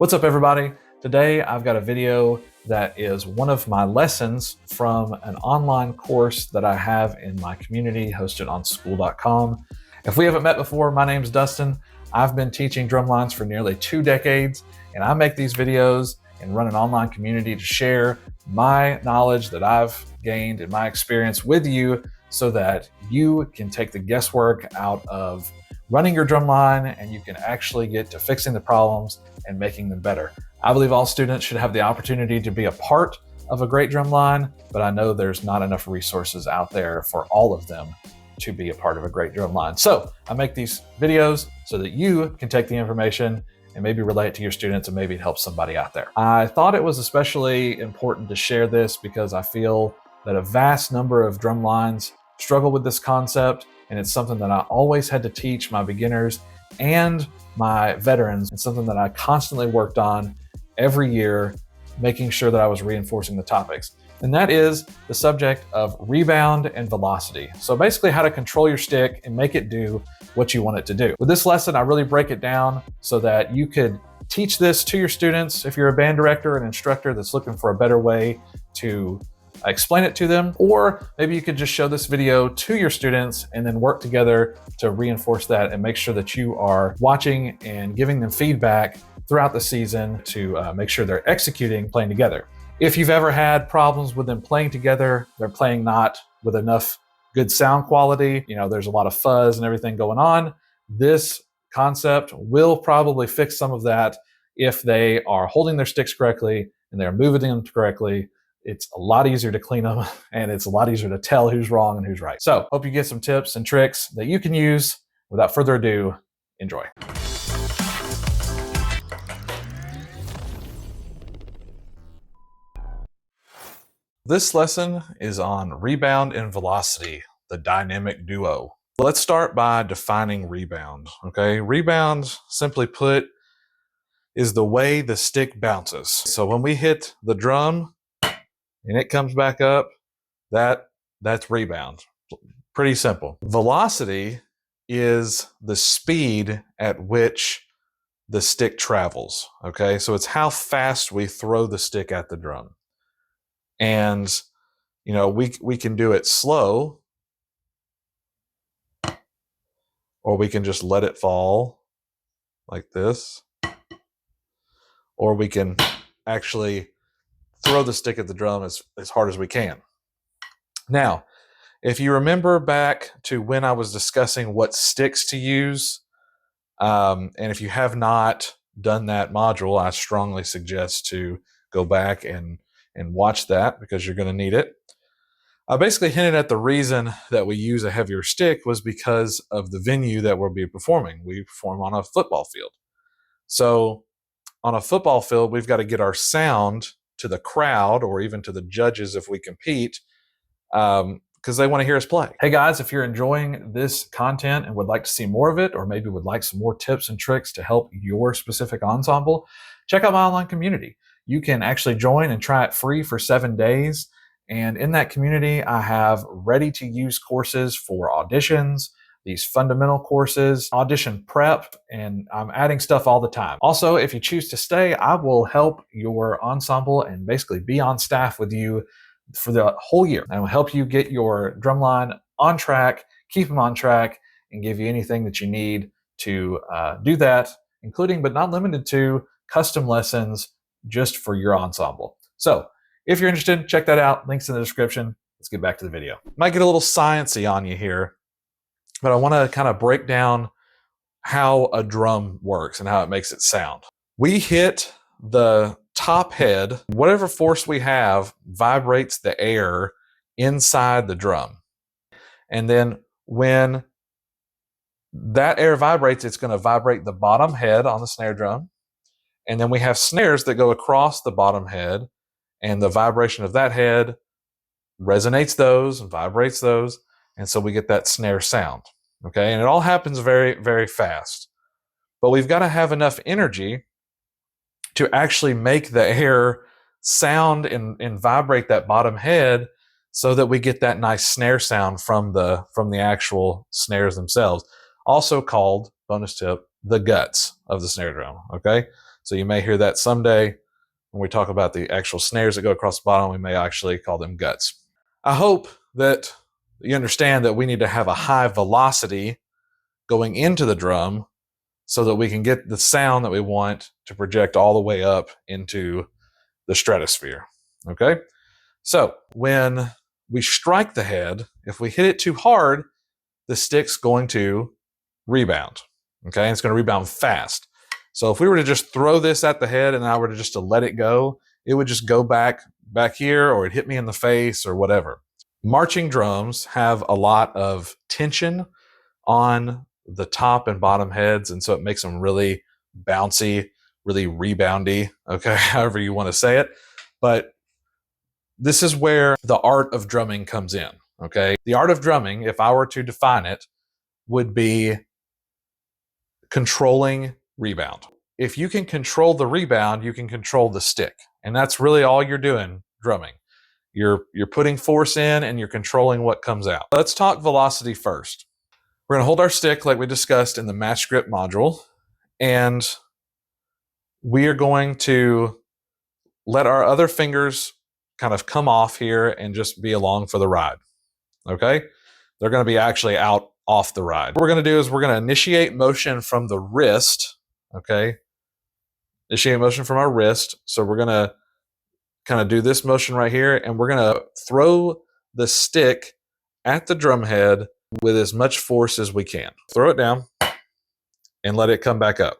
What's up, everybody? Today I've got a video that is one of my lessons from an online course that I have in my community hosted on school.com. If we haven't met before, my name's Dustin. I've been teaching drum lines for nearly 2 decades, and I make these videos and run an online community to share my knowledge that I've gained and my experience with you so that you can take the guesswork out of running your drum line and you can actually get to fixing the problems and making them better. I believe all students should have the opportunity to be a part of a great drum line, but I know there's not enough resources out there for all of them to be a part of a great drum line. So I make these videos so that you can take the information and maybe relate it to your students and maybe it helps somebody out there. I thought it was especially important to share this because I feel that a vast number of drum lines struggle with this concept, and it's something that I always had to teach my beginners and my veterans. It's something that I constantly worked on every year, making sure that I was reinforcing the topics. And that is the subject of rebound and velocity. So basically how to control your stick and make it do what you want it to do. With this lesson, I really break it down so that you could teach this to your students if you're a band director or an instructor that's looking for a better way to explain it to them, or maybe you could just show this video to your students and then work together to reinforce that and make sure that you are watching and giving them feedback throughout the season to make sure they're executing, playing together. If you've ever had problems with them playing together, they're playing not with enough good sound quality, there's a lot of fuzz and everything going on, this concept will probably fix some of that if they are holding their sticks correctly and they're moving them correctly. It's a lot easier to clean them and it's a lot easier to tell who's wrong and who's right. So hope you get some tips and tricks that you can use. Without further ado, enjoy. This lesson is on rebound and velocity, the dynamic duo. Let's start by defining rebound, okay? Rebound, simply put, is the way the stick bounces. So when we hit the drum, and it comes back up, that's rebound. Pretty simple. Velocity is the speed at which the stick travels, okay? So it's how fast we throw the stick at the drum. And, we can do it slow, or we can just let it fall like this, or we can actually throw the stick at the drum as hard as we can. Now, if you remember back to when I was discussing what sticks to use, and if you have not done that module, I strongly suggest to go back and watch that because you're going to need it. I basically hinted at the reason that we use a heavier stick was because of the venue that we'll be performing. We perform on a football field. So on a football field, we've got to get our sound to the crowd or even to the judges if we compete, because they want to hear us play. Hey guys, if you're enjoying this content and would like to see more of it, or maybe would like some more tips and tricks to help your specific ensemble, check out my online community. You can actually join and try it free for 7 days. And in that community, I have ready-to-use courses for auditions, these fundamental courses, audition prep, and I'm adding stuff all the time. Also, if you choose to stay, I will help your ensemble and basically be on staff with you for the whole year. I will help you get your drumline on track, keep them on track, and give you anything that you need to do that, including but not limited to custom lessons just for your ensemble. So if you're interested, check that out. Links in the description. Let's get back to the video. Might get a little sciencey on you here, but I want to kind of break down how a drum works and how it makes it sound. We hit the top head. Whatever force we have vibrates the air inside the drum. And then when that air vibrates, it's going to vibrate the bottom head on the snare drum. And then we have snares that go across the bottom head, and the vibration of that head resonates those and vibrates those. And so we get that snare sound. Okay, and it all happens very, very fast. But we've got to have enough energy to actually make the air sound and vibrate that bottom head so that we get that nice snare sound from the actual snares themselves. Also called, bonus tip, the guts of the snare drum, okay? So you may hear that someday when we talk about the actual snares that go across the bottom. We may actually call them guts. I hope that you understand that we need to have a high velocity going into the drum so that we can get the sound that we want to project all the way up into the stratosphere. Okay? So when we strike the head, if we hit it too hard, the stick's going to rebound. Okay? It's going to rebound fast. So if we were to just throw this at the head and I were to just to let it go, it would just go back here, or it'd hit me in the face or whatever. Marching drums have a lot of tension on the top and bottom heads, and so it makes them really bouncy, really reboundy, okay, however you want to say it. But this is where the art of drumming comes in, okay? The art of drumming, if I were to define it, would be controlling rebound. If you can control the rebound, you can control the stick. And that's really all you're doing drumming. You're putting force in and you're controlling what comes out. Let's talk velocity first. We're going to hold our stick like we discussed in the match grip module, and we are going to let our other fingers kind of come off here and just be along for the ride. Okay? They're going to be actually out off the ride. What we're going to do is we're going to initiate motion from the wrist. Okay? Initiate motion from our wrist. So we're going to kind of do this motion right here, and we're going to throw the stick at the drum head with as much force as we can. Throw it down and let it come back up.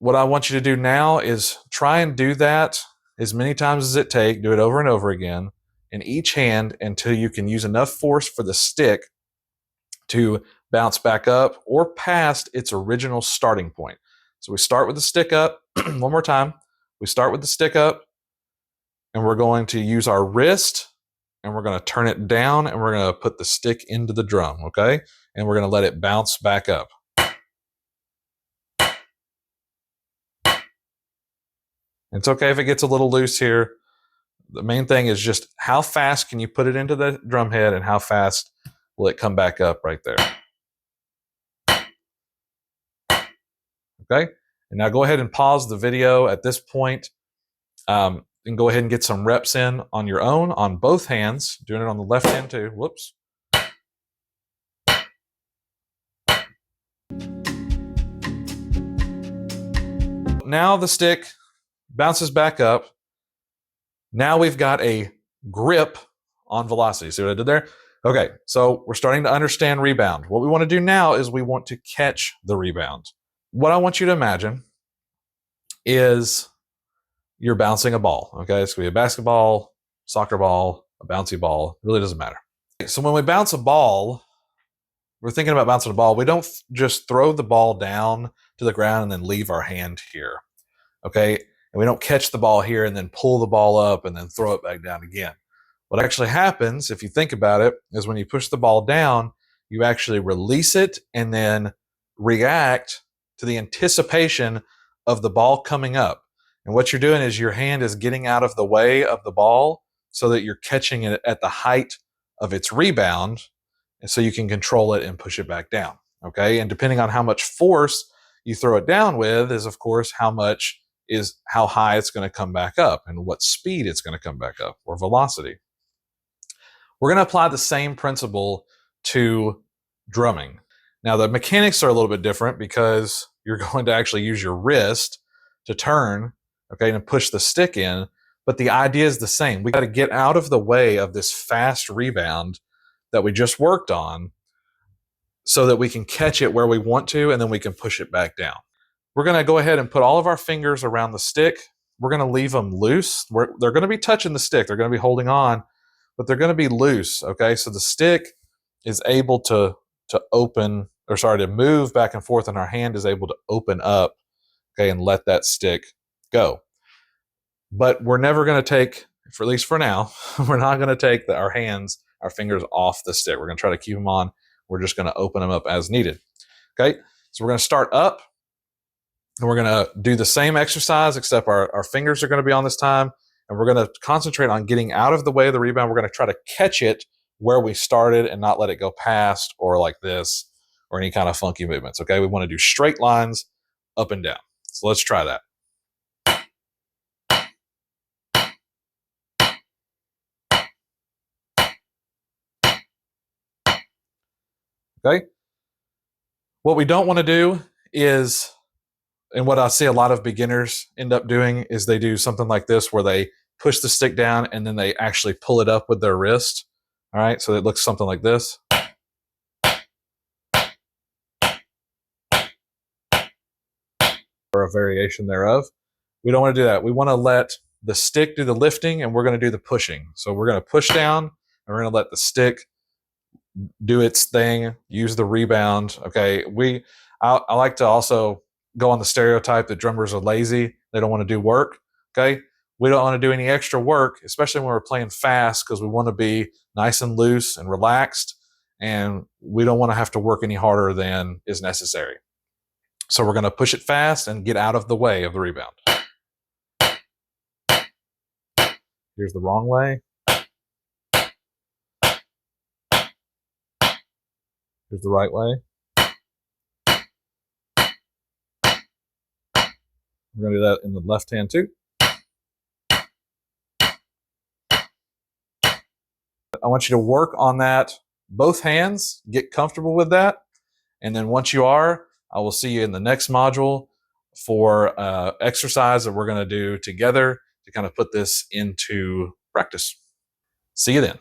What I want you to do now is try and do that as many times as it takes. Do it over and over again in each hand until you can use enough force for the stick to bounce back up or past its original starting point. So we start with the stick up. One more time. We start with the stick up, and we're going to use our wrist, and we're going to turn it down, and we're going to put the stick into the drum, okay? And we're going to let it bounce back up. It's okay if it gets a little loose here. The main thing is just how fast can you put it into the drum head and how fast will it come back up right there. Okay? And now go ahead and pause the video at this point. And go ahead and get some reps in on your own on both hands, doing it on the left hand too. Whoops. Now the stick bounces back up. Now we've got a grip on velocity. See what I did there? Okay, so we're starting to understand rebound. What we want to do now is we want to catch the rebound. What I want you to imagine is you're bouncing a ball, okay? It's going to be a basketball, soccer ball, a bouncy ball. It really doesn't matter. So when we bounce a ball, we're thinking about bouncing a ball. We don't just throw the ball down to the ground and then leave our hand here, okay? And we don't catch the ball here and then pull the ball up and then throw it back down again. What actually happens, if you think about it, is when you push the ball down, you actually release it and then react to the anticipation of the ball coming up. And what you're doing is your hand is getting out of the way of the ball so that you're catching it at the height of its rebound, and so you can control it and push it back down, okay? And depending on how much force you throw it down with is, of course, how high it's going to come back up and what speed it's going to come back up, or velocity. We're going to apply the same principle to drumming. Now, the mechanics are a little bit different because you're going to actually use your wrist to turn, okay, and push the stick in, but the idea is the same. We got to get out of the way of this fast rebound that we just worked on so that we can catch it where we want to, and then we can push it back down. We're going to go ahead and put all of our fingers around the stick. We're going to leave them loose. They're going to be touching the stick. They're going to be holding on, but they're going to be loose, okay? So the stick is able to move back and forth, and our hand is able to open up, okay, and let that stick go. But we're never going to take, at least for now, we're not going to take our fingers off the stick. We're going to try to keep them on. We're just going to open them up as needed. Okay, so we're going to start up, and we're going to do the same exercise, except our fingers are going to be on this time, and we're going to concentrate on getting out of the way of the rebound. We're going to try to catch it where we started and not let it go past or like this or any kind of funky movements. Okay, we want to do straight lines up and down. So let's try that. Okay. What we don't want to do is, and what I see a lot of beginners end up doing, is they do something like this where they push the stick down and then they actually pull it up with their wrist. All right, so it looks something like this. Or a variation thereof. We don't want to do that. We want to let the stick do the lifting and we're going to do the pushing. So we're going to push down and we're going to let the stick do its thing, use the rebound. Okay, I like to also go on the stereotype that drummers are lazy. They don't want to do work. Okay, we don't want to do any extra work, especially when we're playing fast, because we want to be nice and loose and relaxed, and we don't want to have to work any harder than is necessary. So we're going to push it fast and get out of the way of the rebound. Here's the wrong way. Here's the right way. We're going to do that in the left hand too. I want you to work on that, both hands, get comfortable with that. And then once you are, I will see you in the next module for exercise that we're going to do together to kind of put this into practice. See you then.